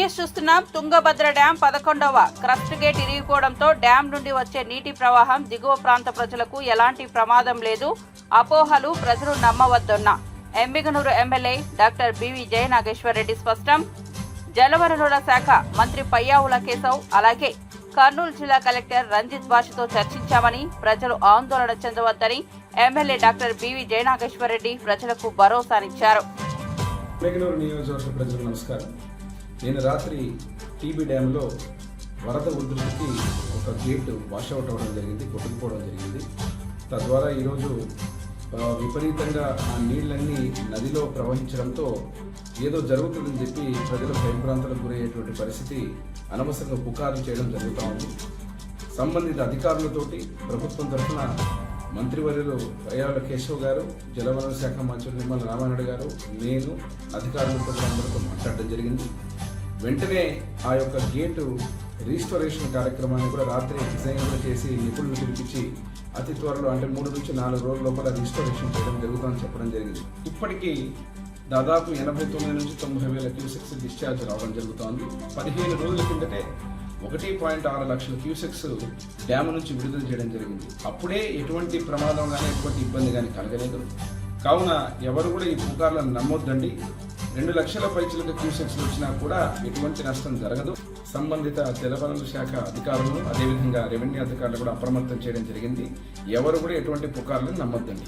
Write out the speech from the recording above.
News చూస్తున్నాం. Tungabhadra dam 11వ crest gate ఇరిగిపోవడంతో డ్యాం నుండి వచ్చే నీటి ప్రవాహం దిగువ ప్రాంత ప్రజలకు ఎలాంటి ప్రమాదం లేదు, అపోహలు ప్రజలు నమ్మవద్దన్న Emmiganur MLA doctor B V Jayanageswara Reddy స్పష్టం. జలవనరుల శాఖ మంత్రి పయ్యావుల కేశవ్ అలాగే కర్నూలు జిల్లా కలెక్టర్ రంజిత్ బాషితో చర్చించామని, ప్రజలు ఆందోళన చెందవద్దని ఎమ్మెల్యే డాక్టర్ బివి జయనాగేశ్వరరెడ్డి ప్రజలకు భరోసానిచ్చారు. ఎమ్మిగనూరు నియోజకవర్గ ప్రజలకు నమస్కారం. నేను రాత్రి టీబీ డ్యాంలో వరద ఉధృతికి ఒక గేటు వాషౌట్ అవ్వడం జరిగింది, కొట్టుకుపోవడం జరిగింది. తద్వారా ఈరోజు విపరీతంగా ఆ నీళ్ళన్నీ నదిలో ప్రవహించడంతో ఏదో జరుగుతుందని చెప్పి ప్రజలు భయభ్రాంతులకు గురయ్యేటువంటి పరిస్థితి, అనవసరంగా పుకార్లు చేయడం జరుగుతూ ఉంది. సంబంధిత అధికారులతోటి ప్రభుత్వం తరఫున మంత్రివర్యులు పయ్యావుల కేశవ్ గారు, జలవనరుల శాఖ మంత్రి నిమ్మల రామానాయుడు గారు, నేను అధికారులతో అందరితో మాట్లాడడం జరిగింది. వెంటనే ఆ యొక్క గేటు రీస్టోరేషన్ కార్యక్రమాన్ని కూడా రాత్రి డిజైన్ కూడా చేసి నిపుణులు పిలిపించి అతి త్వరలో అంటే 3 నుంచి 4 రోజుల లోపల రీస్టోరేషన్ చేయడం జరుగుతుందని చెప్పడం జరిగింది. ఇప్పటికీ దాదాపు 89 నుంచి 90 వేల క్యూసెక్స్ డిశ్చార్జ్ రావడం జరుగుతోంది. 15 రోజుల కిందటే 1.6 లక్షల క్యూసెక్స్ డ్యామ్ నుంచి విడుదల చేయడం జరిగింది. అప్పుడే ఎటువంటి ప్రమాదం కానీ ఎటువంటి ఇబ్బంది కానీ కలగలేదు. కావున ఎవరు కూడా ఈ పుకార్లను నమ్మొద్దండి. 2 లక్షల పైచిలకు క్యూసెక్స్ వచ్చినా కూడా ఎటువంటి నష్టం జరగదు. సంబంధిత జలవనరుల శాఖ అధికారులు అదేవిధంగా రెవెన్యూ అధికారులు కూడా అప్రమత్తం చేయడం జరిగింది. ఎవరు కూడా ఎటువంటి పుకార్లను నమ్మొద్దండి.